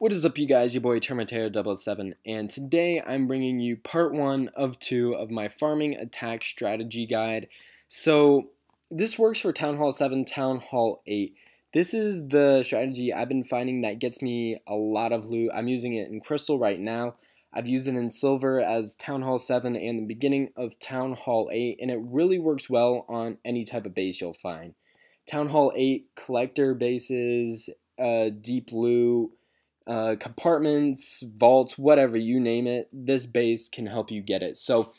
What is up, you guys? Your boy Terminator007, and today I'm bringing you part 1 of 2 of my farming attack strategy guide. So this works for Town Hall 7, Town Hall 8. This is the strategy I've been finding that gets me a lot of loot. I'm using it in Crystal right now. I've used it in Silver as Town Hall 7 and the beginning of Town Hall 8, and it really works well on any type of base you'll find. Town Hall 8 collector bases, deep loot, compartments, vaults, whatever, you name it, this base can help you get it. So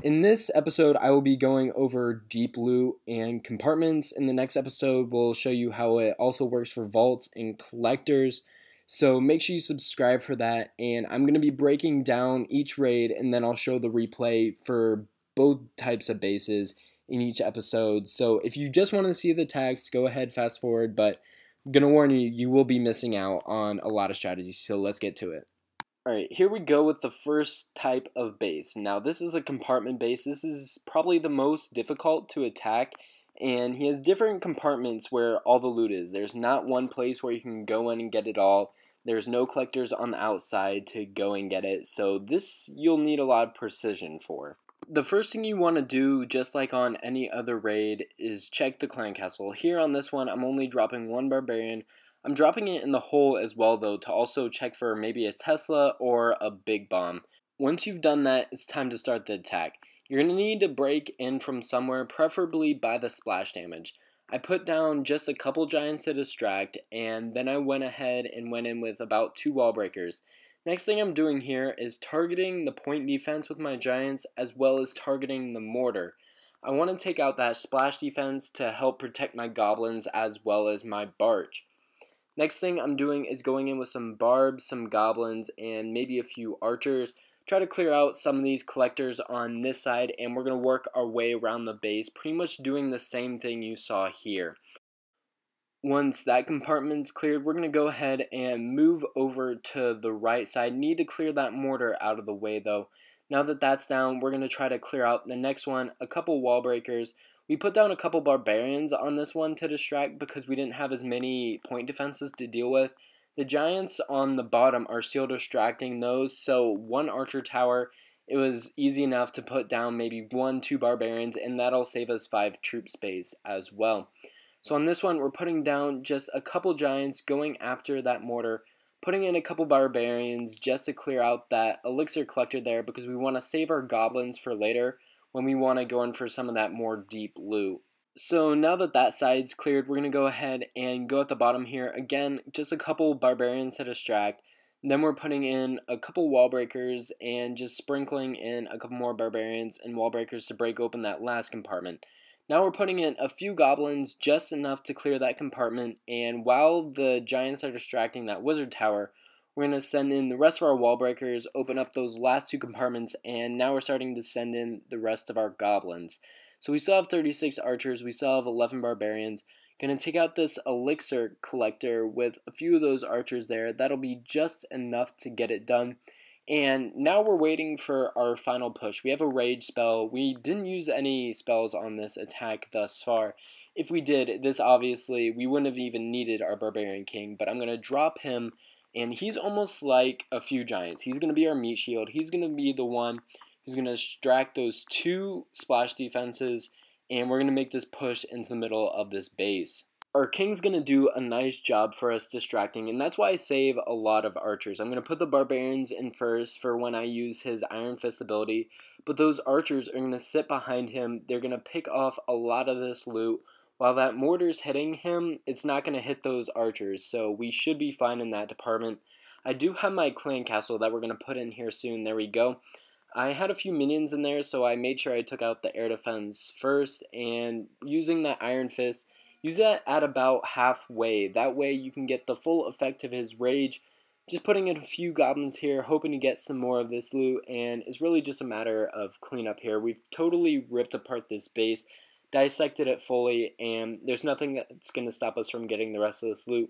in this episode, I will be going over deep loot and compartments. In the next episode, we'll show you how it also works for vaults and collectors. So make sure you subscribe for that, and I'm going to be breaking down each raid, and then I'll show the replay for both types of bases in each episode. So if you just want to see the text, go ahead, fast forward, but I'm gonna warn you, you will be missing out on a lot of strategies, so let's get to it. Alright, here we go with the first type of base. Now this is a compartment base. This is probably the most difficult to attack, and he has different compartments where all the loot is. There's not one place where you can go in and get it all. There's no collectors on the outside to go and get it, so this you'll need a lot of precision for. The first thing you want to do, just like on any other raid, is check the clan castle. Here on this one, I'm only dropping one barbarian. I'm dropping it in the hole as well, though, to also check for maybe a Tesla or a big bomb. Once you've done that, it's time to start the attack. You're going to need to break in from somewhere, preferably by the splash damage. I put down just a couple giants to distract, and then I went ahead and went in with about 2 wall breakers. Next thing I'm doing here is targeting the point defense with my giants, as well as targeting the mortar. I want to take out that splash defense to help protect my goblins as well as my barge. Next thing I'm doing is going in with some barbs, some goblins, and maybe a few archers. Try to clear out some of these collectors on this side, and we're going to work our way around the base, pretty much doing the same thing you saw here. Once that compartment's cleared, we're going to go ahead and move over to the right side. Need to clear that mortar out of the way, though. Now that that's down, we're going to try to clear out the next one, a couple wall breakers. We put down a couple barbarians on this one to distract because we didn't have as many point defenses to deal with. The giants on the bottom are still distracting those, so one archer tower, it was easy enough to put down maybe 1-2 barbarians, and that'll save us 5 troop space as well. So on this one, we're putting down just a couple giants, going after that mortar, putting in a couple barbarians just to clear out that elixir collector there, because we want to save our goblins for later when we want to go in for some of that more deep loot. So now that that side's cleared, we're going to go ahead and go at the bottom here. Again, just a couple barbarians to distract. Then we're putting in a couple wall breakers and just sprinkling in a couple more barbarians and wall breakers to break open that last compartment. Now we're putting in a few goblins, just enough to clear that compartment, and while the giants are distracting that wizard tower, we're going to send in the rest of our wall breakers, open up those last 2 compartments, and now we're starting to send in the rest of our goblins. So we still have 36 archers, we still have 11 barbarians. Going to take out this elixir collector with a few of those archers there. That'll be just enough to get it done. And now we're waiting for our final push. We have a rage spell. We didn't use any spells on this attack thus far. If we did, this obviously, we wouldn't have even needed our Barbarian King, but I'm going to drop him, and he's almost like a few giants. He's going to be our meat shield. He's going to be the one who's going to distract those 2 splash defenses, and we're going to make this push into the middle of this base. Our king's going to do a nice job for us distracting, and that's why I save a lot of archers. I'm going to put the barbarians in first for when I use his Iron Fist ability, but those archers are going to sit behind him. They're going to pick off a lot of this loot. While that mortar's hitting him, it's not going to hit those archers, so we should be fine in that department. I do have my clan castle that we're going to put in here soon. There we go. I had a few minions in there, so I made sure I took out the air defense first, and using that Iron Fist, use that at about halfway. That way you can get the full effect of his rage. Just putting in a few goblins here, hoping to get some more of this loot, and it's really just a matter of cleanup here. We've totally ripped apart this base, dissected it fully, and there's nothing that's going to stop us from getting the rest of this loot.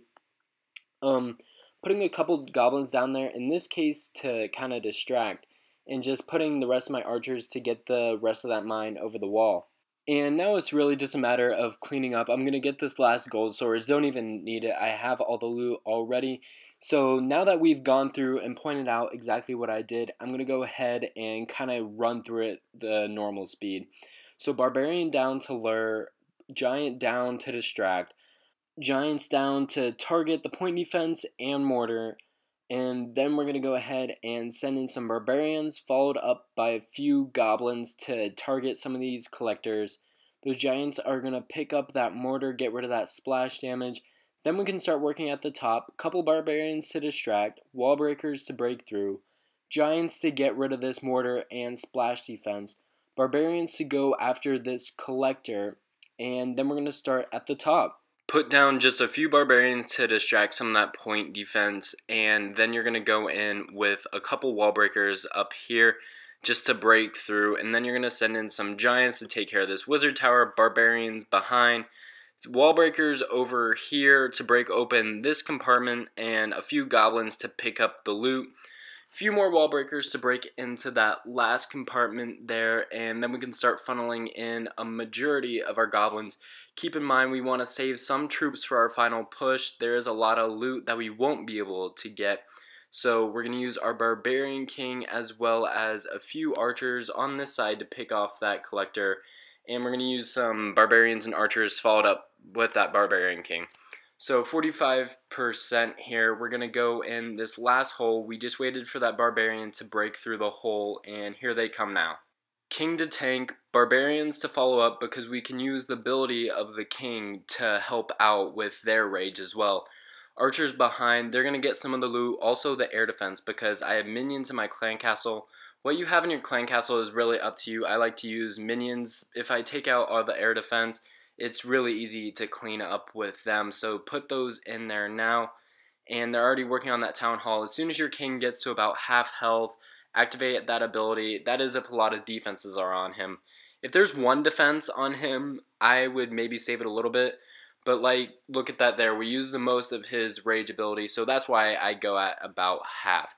Putting a couple goblins down there, in this case to kind of distract, and just putting the rest of my archers to get the rest of that mine over the wall. And now it's really just a matter of cleaning up. I'm going to get this last gold sword. Don't even need it. I have all the loot already. So now that we've gone through and pointed out exactly what I did, I'm going to go ahead and kind of run through it the normal speed. So Barbarian down to lure, Giant down to distract, Giants down to target the point defense and mortar, and then we're going to go ahead and send in some Barbarians, followed up by a few Goblins to target some of these collectors. Those Giants are going to pick up that mortar, get rid of that splash damage. Then we can start working at the top. Couple Barbarians to distract, Wall Breakers to break through, Giants to get rid of this mortar and splash defense, Barbarians to go after this collector, and then we're going to start at the top. Put down just a few Barbarians to distract some of that point defense, and then you're going to go in with a couple wall breakers up here just to break through, and then you're going to send in some Giants to take care of this wizard tower, Barbarians behind, wall breakers over here to break open this compartment, and a few Goblins to pick up the loot. Few more wall breakers to break into that last compartment there, and then we can start funneling in a majority of our Goblins. Keep in mind we want to save some troops for our final push. There is a lot of loot that we won't be able to get, so we're going to use our Barbarian King as well as a few archers on this side to pick off that collector, and we're going to use some Barbarians and archers followed up with that Barbarian King. So 45% here. We're going to go in this last hole. We just waited for that Barbarian to break through the hole, and here they come now. King to tank, Barbarians to follow up because we can use the ability of the King to help out with their rage as well. Archers behind, they're going to get some of the loot, also the air defense because I have minions in my clan castle. What you have in your clan castle is really up to you. I like to use minions. If I take out all the air defense, it's really easy to clean up with them, so put those in there now. And they're already working on that town hall. As soon as your king gets to about half health, activate that ability. That is if a lot of defenses are on him. If there's one defense on him, I would maybe save it a little bit, but like, look at that there. We use the most of his rage ability, so that's why I go at about half.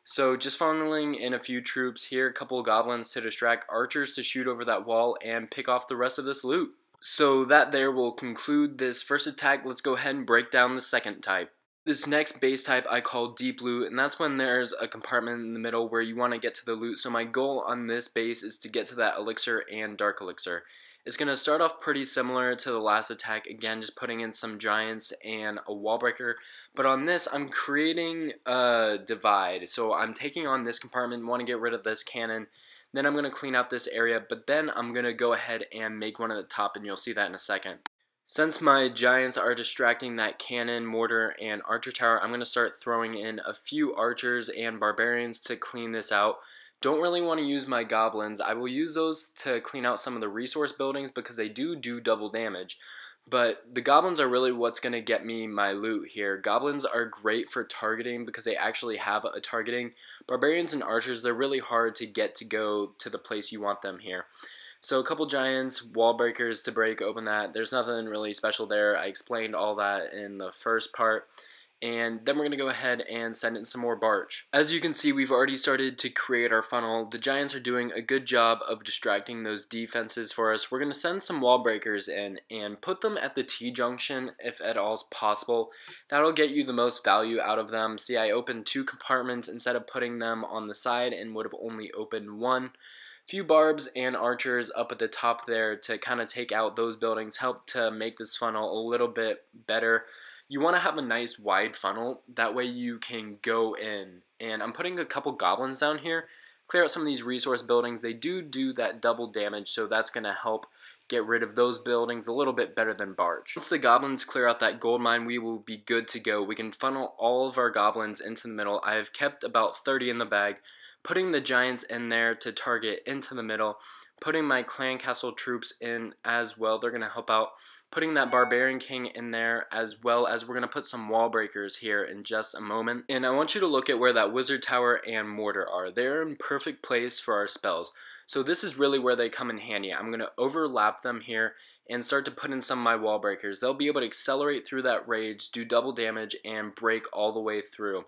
So just funneling in a few troops here, a couple of Goblins to distract, archers to shoot over that wall and pick off the rest of this loot. So that there will conclude this first attack. Let's go ahead and break down the second type. This next base type I call deep loot, and that's when there's a compartment in the middle where you want to get to the loot. So my goal on this base is to get to that elixir and dark elixir. It's going to start off pretty similar to the last attack, again just putting in some Giants and a wall breaker, but on this I'm creating a divide. So I'm taking on this compartment, want to get rid of this cannon. Then I'm going to clean out this area, but then I'm going to go ahead and make one at the top, and you'll see that in a second. Since my Giants are distracting that cannon, mortar, and archer tower, I'm going to start throwing in a few archers and barbarians to clean this out. Don't really want to use my goblins. I will use those to clean out some of the resource buildings because they do double damage. But the goblins are really what's going to get me my loot here. Goblins are great for targeting because they actually have a targeting. Barbarians and archers, they're really hard to get to go to the place you want them here. So a couple Giants, wall breakers to break open that. There's nothing really special there. I explained all that in the first part. And then we're going to go ahead and send in some more barge. As you can see, we've already started to create our funnel. The Giants are doing a good job of distracting those defenses for us. We're going to send some wall breakers in and put them at the T-junction if at all is possible. That'll get you the most value out of them. See, I opened 2 compartments instead of putting them on the side and would have only opened 1. Few barbs and archers up at the top there to kind of take out those buildings, help to make this funnel a little bit better. You want to have a nice wide funnel, that way you can go in. And I'm putting a couple goblins down here, clear out some of these resource buildings. They do that double damage, so that's going to help get rid of those buildings a little bit better than barge. Once the goblins clear out that gold mine, we will be good to go. We can funnel all of our goblins into the middle. I have kept about 30 in the bag, putting the Giants in there to target into the middle, putting my clan castle troops in as well. They're going to help out. Putting that Barbarian King in there, as well as we're going to put some wall breakers here in just a moment. And I want you to look at where that Wizard Tower and Mortar are. They're in perfect place for our spells. So this is really where they come in handy. I'm going to overlap them here and start to put in some of my wall breakers. They'll be able to accelerate through that rage, do double damage, and break all the way through.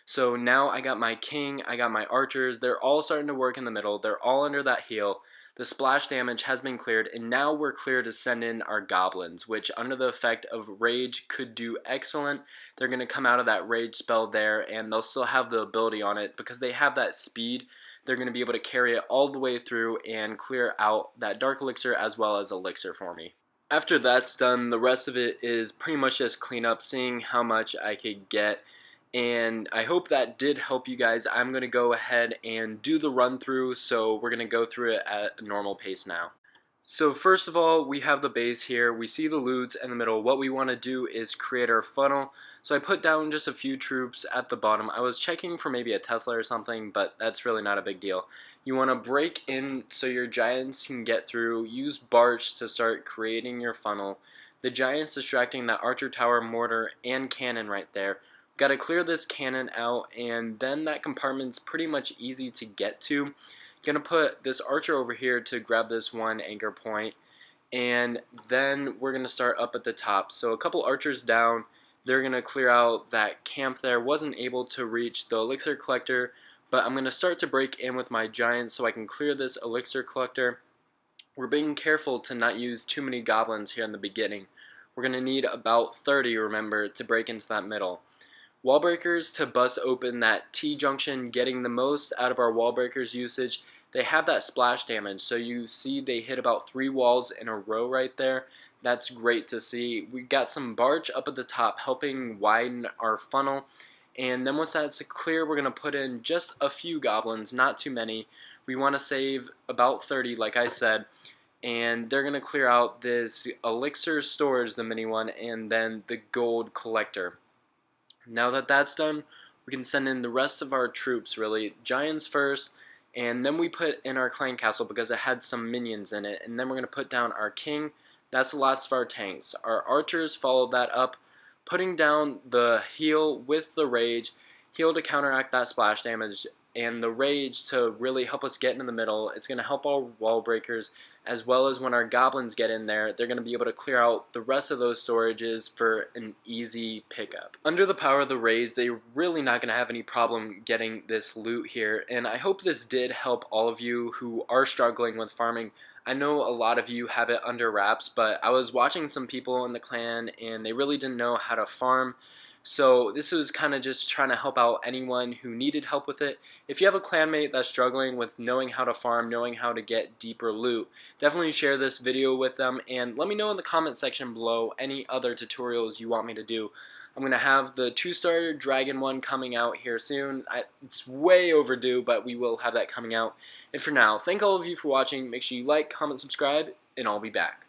So now I got my King, I got my archers. They're all starting to work in the middle. They're all under that heal. The splash damage has been cleared, and now we're clear to send in our goblins, which under the effect of rage could do excellent. They're going to come out of that rage spell there, and they'll still have the ability on it because they have that speed. They're going to be able to carry it all the way through and clear out that dark elixir as well as elixir for me. After that's done, the rest of it is pretty much just cleanup, seeing how much I could get. And I hope that did help you guys. I'm going to go ahead and do the run through, so we're going to go through it at a normal pace now. So first of all, we have the base here. We see the loots in the middle. What we want to do is create our funnel. So I put down just a few troops at the bottom. I was checking for maybe a Tesla or something, but that's really not a big deal. You want to break in so your giants can get through. Use Barch to start creating your funnel. The giants distracting that archer tower, mortar, and cannon right there. Got to clear this cannon out, and then that compartment's pretty much easy to get to. Gonna put this archer over here to grab this one anchor point, and then we're gonna start up at the top. So a couple archers down, they're gonna clear out that camp there. Wasn't able to reach the elixir collector, but I'm gonna start to break in with my giants so I can clear this elixir collector. We're being careful to not use too many goblins here in the beginning. We're gonna need about 30, remember, to break into that middle. Wall breakers to bust open that T-junction, getting the most out of our wall breakers usage. They have that splash damage, so you see they hit about 3 walls in a row right there. That's great to see. We got some Barch up at the top helping widen our funnel, and then once that's clear, we're going to put in just a few goblins, not too many. We want to save about 30, like I said, and they're going to clear out this elixir storage, the mini one, and then the gold collector. Now that that's done, we can send in the rest of our troops, really. Giants first, and then we put in our clan castle because it had some minions in it, and then we're going to put down our king. That's the last of our tanks. Our archers follow that up, putting down the heal with the rage, heal to counteract that splash damage, and the rage to really help us get into the middle. It's going to help our wall breakers, as well as when our goblins get in there, they're going to be able to clear out the rest of those storages for an easy pickup. Under the power of the rage, they're really not going to have any problem getting this loot here, and I hope this did help all of you who are struggling with farming. I know a lot of you have it under wraps, but I was watching some people in the clan and they really didn't know how to farm. So this was kind of just trying to help out anyone who needed help with it. If you have a clanmate that's struggling with knowing how to farm, knowing how to get deeper loot, definitely share this video with them and let me know in the comment section below any other tutorials you want me to do. I'm going to have the 2-star dragon one coming out here soon. It's way overdue, but we will have that coming out. And for now, thank all of you for watching. Make sure you like, comment, subscribe, and I'll be back.